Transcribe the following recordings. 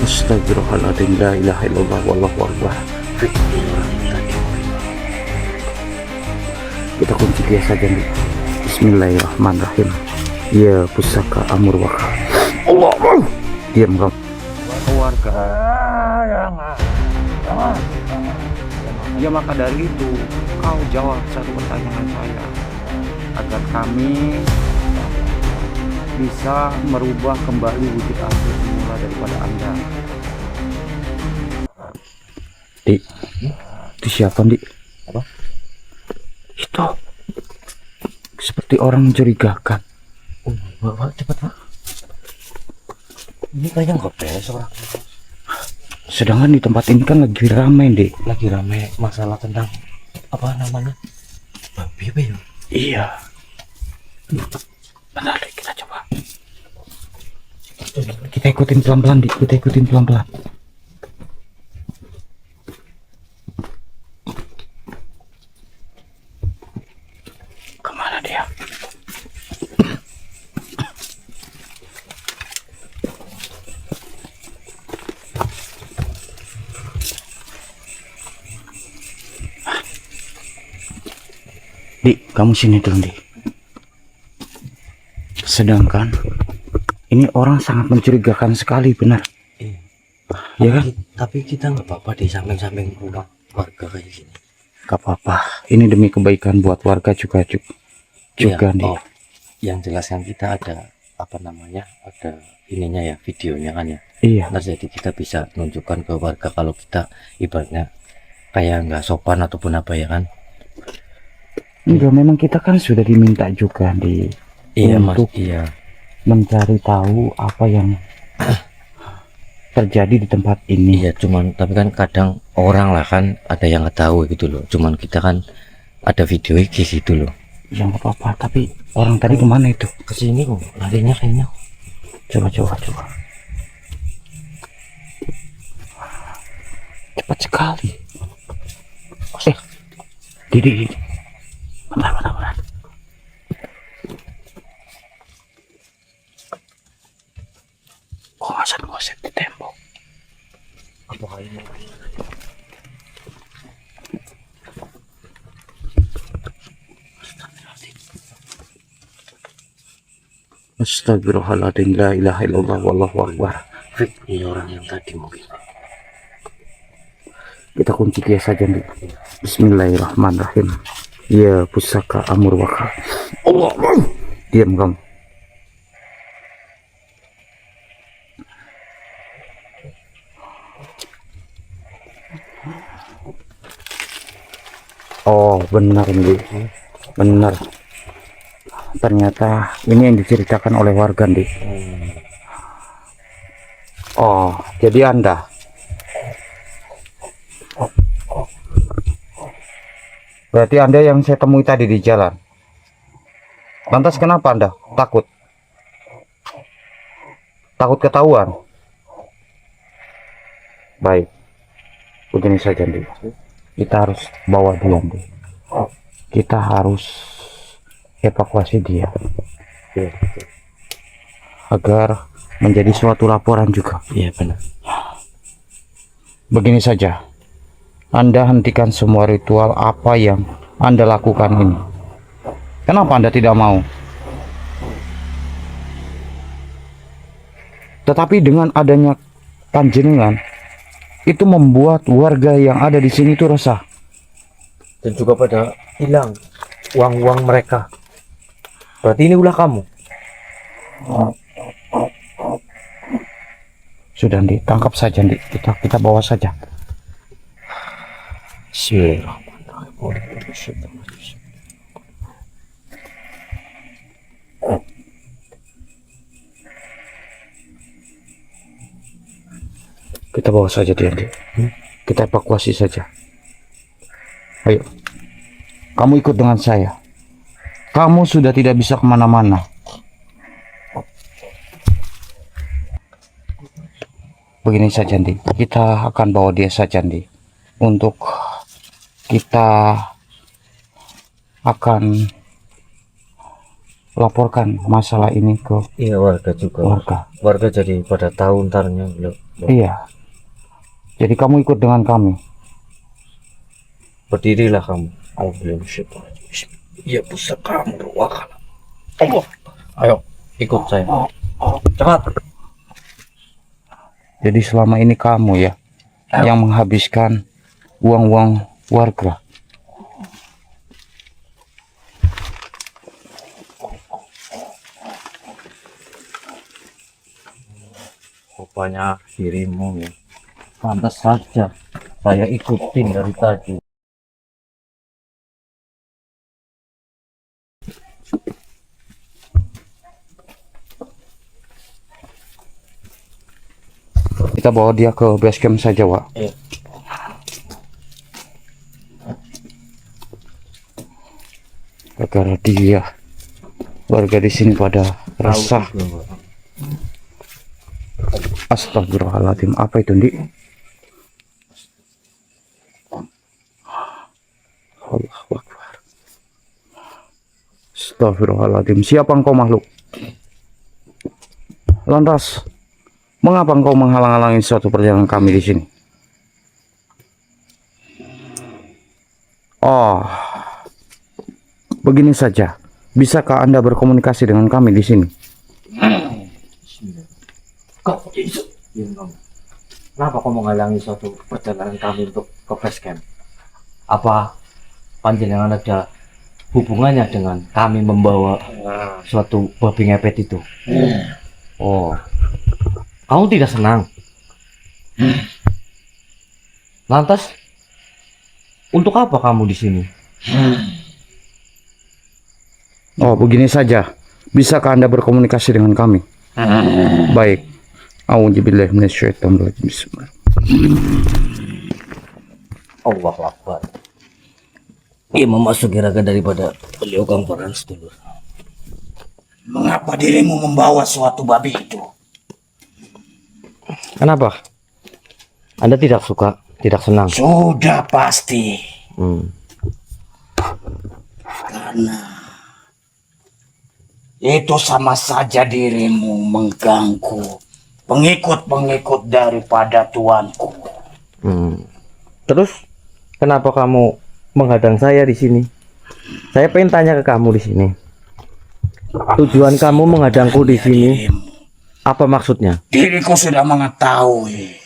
Astagfirullahaladzim, la ilaha illallah, wallahu akbar. Kita kunci dia saja nih. Bismillahirrahmanirrahim. Ya pusaka amurwaka. Allah, diam kamu. Warga. Ya maka dari itu kau jawab satu pertanyaan saya agar kami bisa merubah kembali wujud asli semula daripada Anda. Dik, itu siapa, Dik? Apa? Itu seperti orang mencurigakan. Bawa cepat, Pak. Ini kayak nggak beres orang. Sedangkan di tempat ini kan lagi ramai, Dik. Lagi ramai masalah tentang apa namanya? Babi apa ya? Iya. Bentar, Dik, kita coba. Kita ikutin pelan-pelan, Dik. Kita ikutin pelan-pelan. Kemana dia? Dik, kamu sini dulu, Dik. Sedangkan ini orang sangat mencurigakan sekali, benar. Iya. Ya kan? Tapi kita nggak apa-apa di samping-samping rumah warga kayak gini. Gak apa-apa. Ini demi kebaikan buat warga juga Iya. Dik. Oh, yang jelas kan kita ada apa namanya? Ada ininya ya, videonya kan ya. Iya. Nah, jadi kita bisa tunjukkan ke warga kalau kita ibaratnya kayak nggak sopan ataupun apa ya kan. Enggak, memang kita kan sudah diminta juga di Iya, Mas. untuk Iya. mencari tahu apa yang terjadi di tempat ini. Iya, cuman tapi kan kadang orang lah kan ada yang nggak tahu gitu loh. Cuman kita kan ada video di situ loh. Ya nggak apa-apa, tapi orang tadi kemana itu? Kesini kok larinya kayaknya. Coba. Cepat sekali. Didi. Bentar. Ngoset di tembok. Apakah ini? Astagfirullahaladzim, la ilaha illallah, wallahu akbar. Ini orang yang tadi mungkin. Kita kunci dia saja nih. Bismillahirrahmanirrahim. Ya pusaka amurwaka. Allah, diam kamu. Oh benar nih, benar. Ternyata ini yang diceritakan oleh warga nih. Oh jadi Anda berarti Anda yang saya temui tadi di jalan. Lantas kenapa Anda takut? Takut ketahuan? Baik, begini saja nih. Kita harus bawa dia nih. Kita harus evakuasi dia agar menjadi suatu laporan juga. Iya benar. Begini saja, Anda hentikan semua ritual apa yang Anda lakukan ini. Kenapa Anda tidak mau? Tetapi dengan adanya panjenengan, itu membuat warga yang ada di sini itu resah. Dan juga pada hilang uang-uang mereka. Berarti ini ulah kamu. Sudah ditangkap saja, kita bawa saja. Kita bawa saja dia, kita evakuasi saja. Ayo, kamu ikut dengan saya. Kamu sudah tidak bisa kemana-mana. Begini saja, Andi. Kita akan bawa dia saja, Andi. Untuk kita akan laporkan masalah ini ke Iya, warga juga. warga. Warga jadi pada tahu ntarnya loh. Iya. Jadi kamu ikut dengan kami. Berdirilah kamu. Iya, pusat kamu berwakil. Allah. Ayo, ikut saya. Cepat. Jadi selama ini kamu ya yang menghabiskan uang-uang warga. Rupanya dirimu ya. Pantas saja saya ikutin dari tadi. Kita bawa dia ke base camp saja, Wak. Iya. Gara-gara dia warga di sini pada resah. Astagfirullahaladzim, apa itu, Ndik? Allahu Akbar. Astagfirullahaladzim, siapa engkau makhluk? Lantas, mengapa engkau menghalang-halangi suatu perjalanan kami di sini? Oh, begini saja. Bisakah Anda berkomunikasi dengan kami di sini? Kenapa kau menghalangi suatu perjalanan kami untuk ke base camp? Apa panjenengan ada hubungannya dengan kami membawa suatu babi ngepet itu? Oh, kamu tidak senang? Lantas, untuk apa kamu di sini? Oh, begini saja. Bisakah Anda berkomunikasi dengan kami? Baik. A'udzubillahi minasyaitonirrajim. Allahu Akbar. Ia memasuki raga daripada beliau konferensi dulu. Mengapa dirimu membawa suatu babi itu? Kenapa? Anda tidak suka, tidak senang? Sudah pasti. Karena itu sama saja dirimu mengganggu pengikut-pengikut daripada tuanku. Terus kenapa kamu menghadang saya di sini? Saya pengen tanya ke kamu di sini. Tujuan kamu menghadangku di sini apa maksudnya? Diriku sudah mengetahui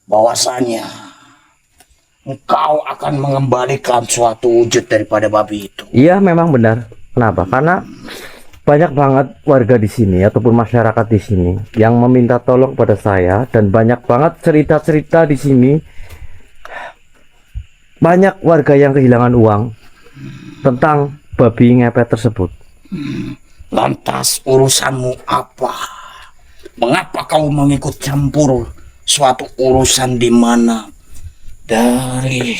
bahwasanya engkau akan mengembalikan suatu wujud daripada babi itu. Iya, memang benar. Kenapa? Karena banyak banget warga di sini ataupun masyarakat di sini yang meminta tolong pada saya, dan banyak banget cerita-cerita di sini. Banyak warga yang kehilangan uang tentang babi ngepet tersebut. Lantas urusanmu apa? Mengapa kau mengikut campur suatu urusan di mana dari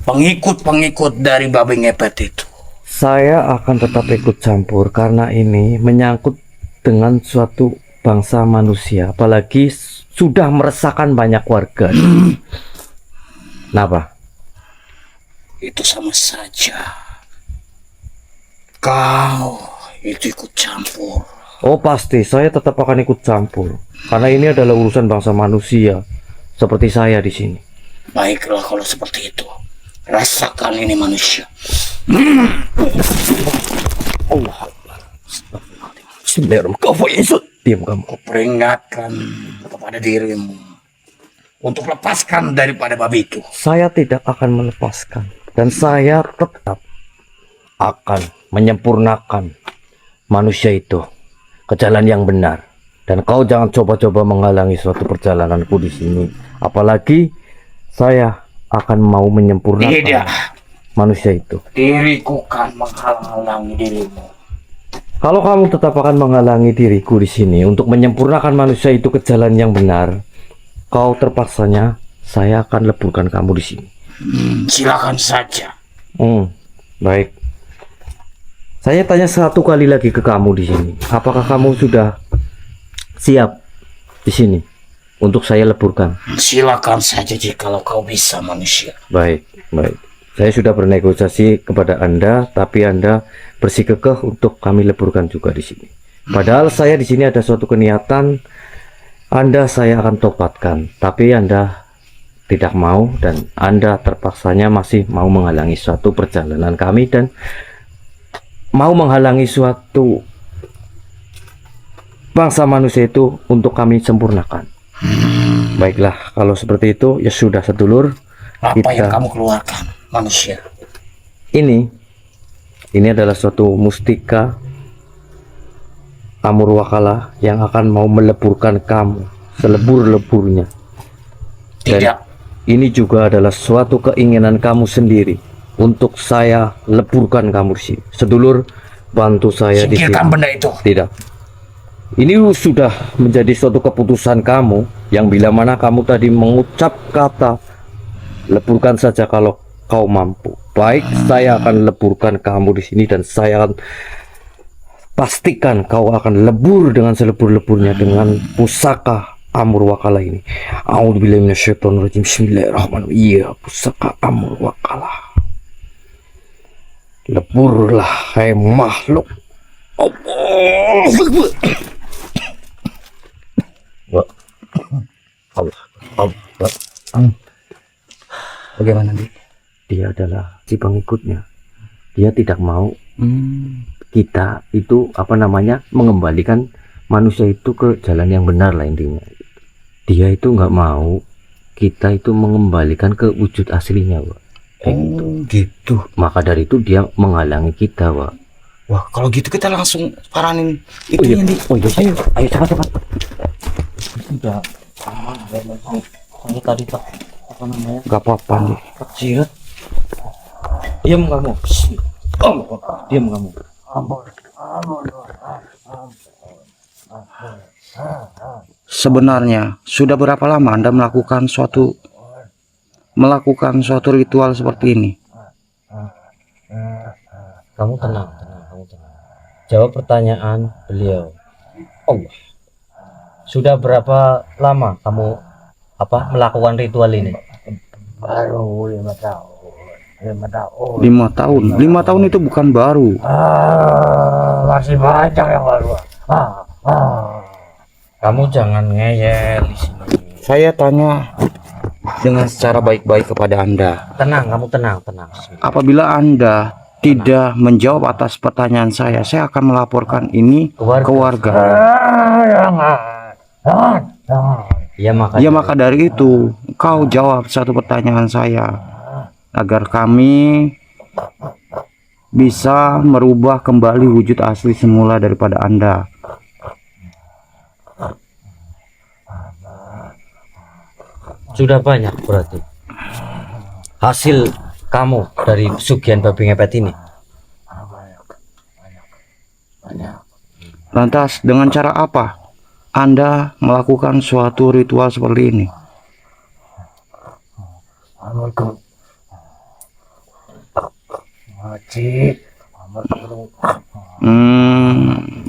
pengikut-pengikut dari babi ngepet itu? Saya akan tetap ikut campur karena ini menyangkut dengan suatu bangsa manusia, apalagi sudah meresahkan banyak warga. Kenapa? Itu sama saja. Kau itu ikut campur. Oh pasti, saya tetap akan ikut campur karena ini adalah urusan bangsa manusia seperti saya di sini. Baiklah kalau seperti itu. Rasakan ini manusia. Allah Akbar. Bismillahirrahmanirrahim. Diam kamu. Kuperingatkan kepada dirimu untuk lepaskan daripada babi itu. Saya tidak akan melepaskan, dan saya tetap akan menyempurnakan manusia itu ke jalan yang benar. Dan kau jangan coba-coba menghalangi suatu perjalananku di sini. Apalagi saya akan mau menyempurnakan Tidak. manusia itu. Diriku kan menghalang-halangi dirimu. Kalau kamu tetap akan menghalangi diriku di sini untuk menyempurnakan manusia itu ke jalan yang benar, kau terpaksanya saya akan leburkan kamu di sini. Silakan saja. Baik. Saya tanya satu kali lagi ke kamu di sini. Apakah kamu sudah siap di sini untuk saya leburkan? Silakan saja jikalau kau bisa manusia. Baik, baik. Saya sudah bernegosiasi kepada Anda, tapi Anda bersikukuh untuk kami leburkan juga di sini. Padahal saya di sini ada suatu keniatan, Anda saya akan tobatkan, tapi Anda tidak mau dan Anda terpaksanya masih mau menghalangi suatu perjalanan kami dan mau menghalangi suatu bangsa manusia itu untuk kami sempurnakan. Baiklah, kalau seperti itu ya sudah sedulur. Apa yang kamu keluarkan, manusia? Ini adalah suatu mustika Amurwakala yang akan mau meleburkan kamu selebur-leburnya. Dan Tidak. ini juga adalah suatu keinginan kamu sendiri untuk saya leburkan kamu sih. Sedulur, bantu saya di sini. Singkirkan benda itu. Tidak. Ini sudah menjadi suatu keputusan kamu yang bila mana kamu tadi mengucap kata leburkan saja kalau kau mampu. Baik, saya akan leburkan kamu di sini dan saya akan pastikan kau akan lebur dengan selebur-leburnya dengan pusaka Amurwakala ini. A'udzubillahi minasyaitonirrajim. Bismillahirrahmanirrahim. Iya, pusaka Amurwakala. Leburlah, hai makhluk. Allah. Bagaimana, Dik? Dia adalah si pengikutnya. Dia tidak mau kita itu mengembalikan manusia itu ke jalan yang benar lah intinya. Dia itu nggak mau kita itu mengembalikan ke wujud aslinya, Wak. Gitu. Maka dari itu dia menghalangi kita, Wak. Wah, kalau gitu kita langsung paranin Oh iya, itunya, Dik. oh iya, ayo cepat. Sudah aman. Saya tadi tak apa namanya? Gak apa-apa, Dik. Jirat. Diam kamu. Diam kamu. Sebenarnya sudah berapa lama Anda melakukan suatu ritual seperti ini? Kamu tenang. Jawab pertanyaan beliau. Allah. Sudah berapa lama kamu melakukan ritual ini? Baru 5 tahun. 5 tahun. 5 tahun itu bukan baru. Masih banyak yang baru. Kamu jangan ngeyel di sini. Saya tanya dengan secara baik-baik kepada Anda. Kamu tenang. Apabila Anda tidak menjawab atas pertanyaan saya akan melaporkan ini ke warga. Ya maka dari itu kau jawab satu pertanyaan saya agar kami bisa merubah kembali wujud asli semula daripada Anda. sudah banyak berarti hasil kamu dari pesugihan babi ngepet ini. Lantas dengan cara apa Anda melakukan suatu ritual seperti ini?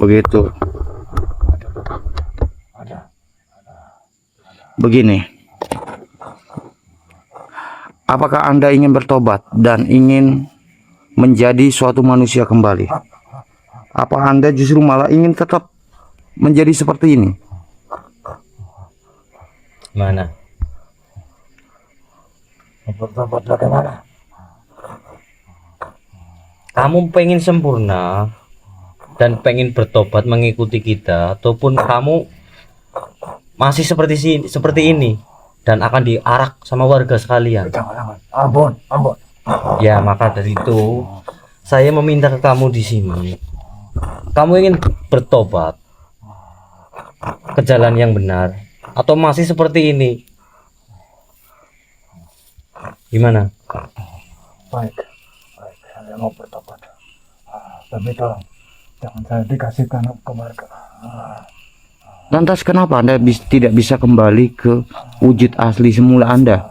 Begitu. Begini, apakah Anda ingin bertobat dan ingin menjadi suatu manusia kembali? Apa Anda justru malah ingin tetap menjadi seperti ini? Mana? Bertobat bagaimana? Kamu pengen sempurna dan pengen bertobat mengikuti kita, ataupun kamu masih seperti ini dan akan diarak sama warga sekalian? Jangan. Ampun. Ya, maka dari itu saya meminta ke kamu di sini. Kamu ingin bertobat ke jalan yang benar atau masih seperti ini? Gimana? Baik. Saya mau bertobat. Tapi tolong jangan saya dikasihkan ke warga. Lantas kenapa Anda tidak bisa kembali ke wujud asli semula Anda?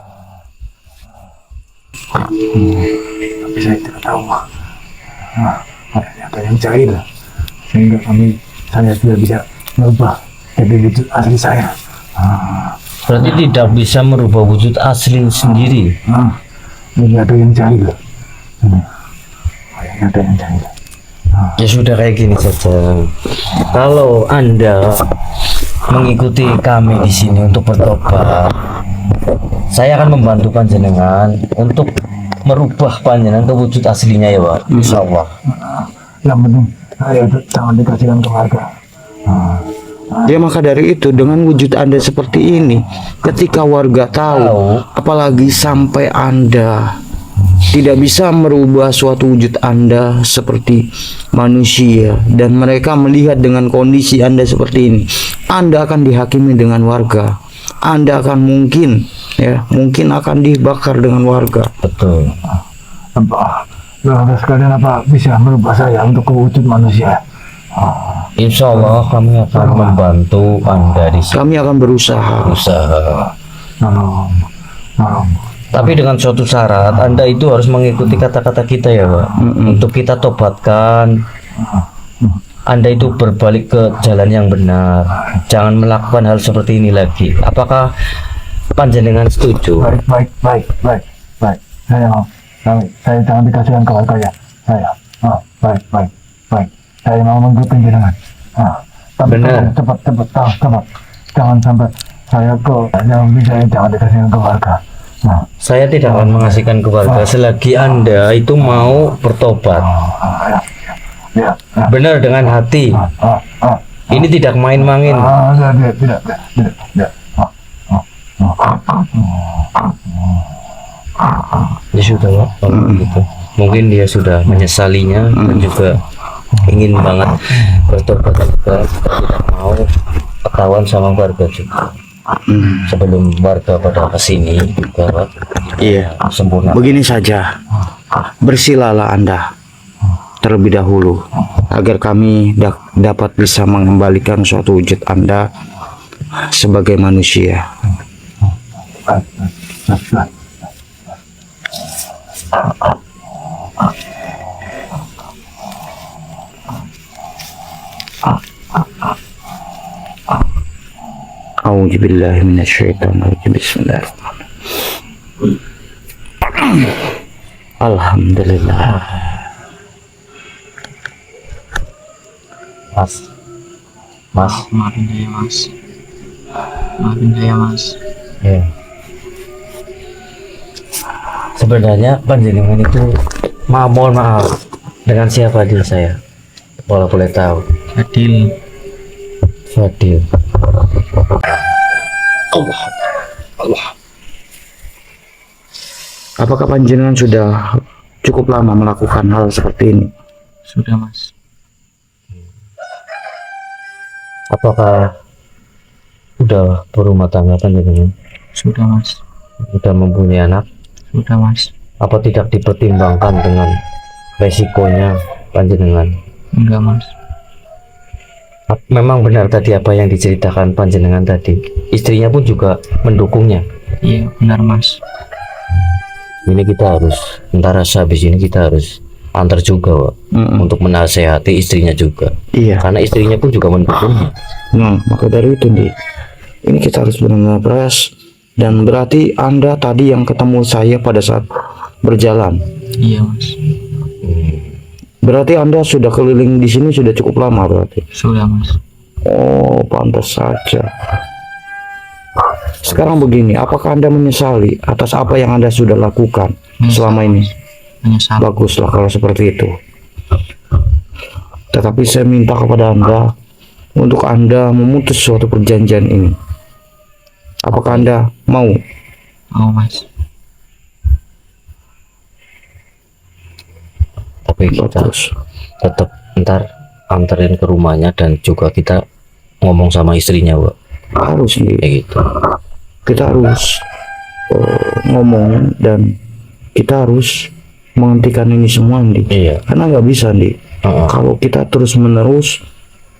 Tapi saya tidak tahu. Ada yang jahil sehingga saya tidak bisa merubah jadi wujud asli saya. Berarti tidak bisa merubah wujud asli sendiri. Ini ada yang jahil. Ada yang janji. Ya sudah kayak gini saja. Kalau Anda mengikuti kami di sini untuk bertobat, saya akan membantu panjenengan untuk merubah panjenengan ke wujud aslinya ya Pak. Insya Allah. Yang penting saya jangan dikasihkan ke warga. Ya maka dari itu dengan wujud Anda seperti ini, ketika warga tahu, apalagi sampai Anda tidak bisa merubah suatu wujud Anda seperti manusia dan mereka melihat dengan kondisi Anda seperti ini, Anda akan dihakimi dengan warga. Anda akan mungkin akan dibakar dengan warga. Betul. Apa sekalian apa bisa merubah saya untuk ke wujud manusia? Insya Allah kami akan membantu Anda di sini. Kami akan berusaha. Tolong. Tapi dengan suatu syarat, Anda itu harus mengikuti kata-kata kita ya Pak. Untuk kita tobatkan, Anda itu berbalik ke jalan yang benar. Jangan melakukan hal seperti ini lagi. Apakah panjenengan setuju? Baik. Saya mau. Saya jangan dikasihkan ke warga ya. Baik. Saya mau mengikuti jenengan. Tapi Benar. Cepat. Jangan sampai saya ke yang bisa jangan dikasihkan ke warga. Saya tidak akan mengasihkan ke warga selagi Anda itu mau bertobat. Ya. Benar dengan hati. Ini tidak main-main. Tidak. Ya sudah Pak, kalau begitu. Mungkin dia sudah menyesalinya dan juga ingin banget bertobat juga. Kita tidak mau ketahuan sama warga juga. Sebelum warga pada kesini juga Pak, Iya. sempurna. Begini saja, bersilalah Anda terlebih dahulu agar kami dapat bisa mengembalikan suatu wujud Anda sebagai manusia. A'udzubillahi minasyaitonirrajim. Bismillahirrahmanirrahim. Alhamdulillah. Mas. Maafin saya mas. Ya. Sebenarnya panjenengan itu mohon maaf dengan siapa dia saya? Kalau boleh tahu. Fadil. Fadil. Allah. Apakah panjenengan sudah cukup lama melakukan hal seperti ini? Sudah mas. Apakah udah berumah tangga panjenengan? Sudah mas. Udah mempunyai anak? Sudah mas. Apa tidak dipertimbangkan dengan resikonya panjenengan? Enggak mas. Memang benar tadi apa yang diceritakan panjenengan tadi. Istrinya pun juga mendukungnya. Iya benar mas. Ini kita harus, ntar habis ini kita harus antar juga Pak, untuk menasehati istrinya juga. Iya. Karena istrinya pun juga mendukungnya. Nah, maka dari itu ini kita harus benar-benar beras. Dan berarti Anda tadi yang ketemu saya pada saat berjalan. Iya mas. Berarti Anda sudah keliling di sini sudah cukup lama berarti. Sudah mas. Oh, pantas saja. Sekarang begini, apakah Anda menyesali atas apa yang Anda sudah lakukan selama ini? Menyesal. Baguslah kalau seperti itu. Tetapi saya minta kepada Anda untuk Anda memutus suatu perjanjian ini. Apakah Anda mau? Oh mas. Tapi kita Bagus. tetap ntar anterin ke rumahnya dan juga kita ngomong sama istrinya Pak. Harus nih. Kayak gitu. Kita harus ngomong dan kita harus menghentikan ini semua Andi. Iya. Karena nggak bisa Andi. Kalau kita terus menerus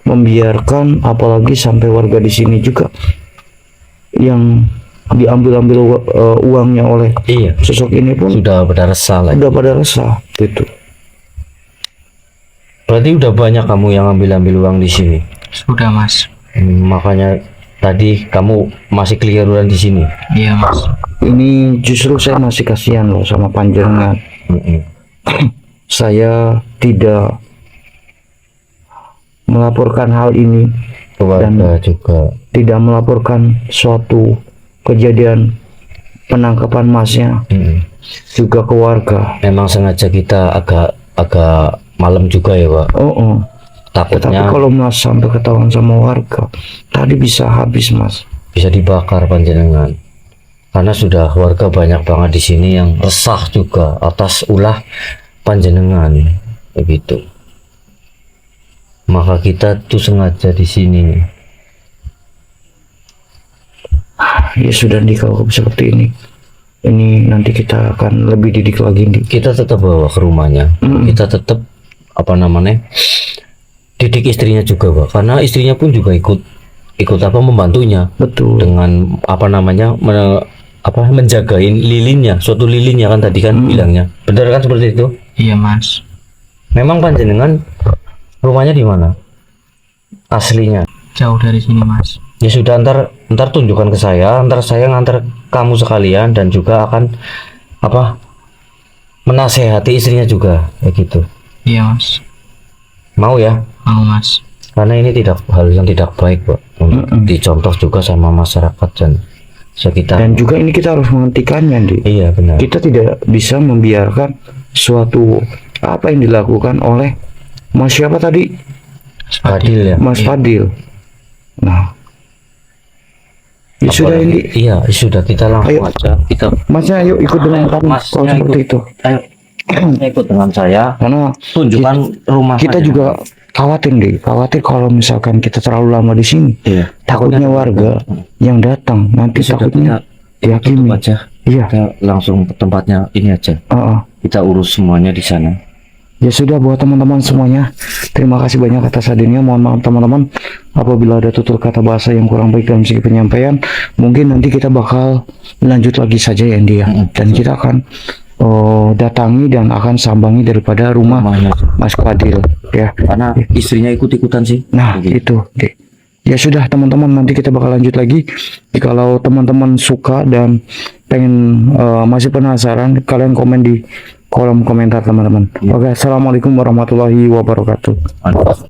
membiarkan, apalagi sampai warga di sini juga yang diambil uangnya oleh Iya. sosok ini pun Sudah pada resah lagi. udah pada resah gitu. Berarti udah banyak kamu yang ambil uang di sini. Sudah mas. Makanya tadi kamu masih keliruan di sini. Iya mas. Ini justru saya masih kasihan loh sama panjenengan. saya tidak melaporkan hal ini Keluarga juga. tidak melaporkan suatu kejadian penangkapan masnya juga ke warga. Memang sengaja kita agak malam juga ya Pak. Oh, tetapi Takutnya kalau mas sampai ketahuan sama warga, tadi bisa habis mas. bisa dibakar panjenengan. Karena sudah warga banyak banget di sini yang resah juga atas ulah panjenengan begitu. Maka kita tuh sengaja di sini. Ya sudah nih kalau seperti ini nanti kita akan lebih didik lagi nih. Kita tetap bawa ke rumahnya. Kita tetap didik istrinya juga Pak. Karena istrinya pun juga ikut membantunya. Betul. Dengan menjagain lilinnya, suatu lilinnya kan tadi kan bilangnya. Benar kan seperti itu? Iya Mas. Memang panjenengan rumahnya di mana? Aslinya. Jauh dari sini Mas. Ya sudah, ntar tunjukkan ke saya, ntar saya ngantar kamu sekalian dan juga akan menasehati istrinya juga kayak gitu. Iya Mas. Mau ya? Mau Mas. Karena ini hal yang tidak baik Pak, untuk dicontoh juga sama masyarakat dan sekitar. Dan juga ini kita harus menghentikannya nih. Iya benar. Kita tidak bisa membiarkan suatu apa yang dilakukan oleh mas siapa tadi? Adil ya. Mas Fadil. Nah, ya sudah Apalagi- ini. Iya sudah, kita langsung Ayo. aja. Kita Masnya ayo ikut dengan kami Mas, kalau ya, seperti itu. ayo ikut dengan saya. Karena Tunjukkan rumah kita saja. juga khawatir kalau misalkan kita terlalu lama di sini. Iya. Takutnya warga yang datang nanti Sudah, takutnya kita tutup dihakimi. aja. Iya. Kita langsung ke tempatnya ini aja. Kita urus semuanya di sana. Ya sudah, buat teman-teman semuanya, terima kasih banyak atas hadirnya. Mohon maaf teman-teman apabila ada tutur kata bahasa yang kurang baik dalam segi penyampaian. Mungkin nanti kita bakal lanjut lagi saja ya Andi ya. Dan kita akan datangi dan akan sambangi daripada rumah Rumahnya. Mas Fadil ya. Karena istrinya ikut-ikutan sih. Nah itu deh. Ya sudah teman-teman, nanti kita bakal lanjut lagi. Kalau teman-teman suka dan pengen masih penasaran, kalian komen di kolom komentar teman-teman. Oke, assalamualaikum warahmatullahi wabarakatuh.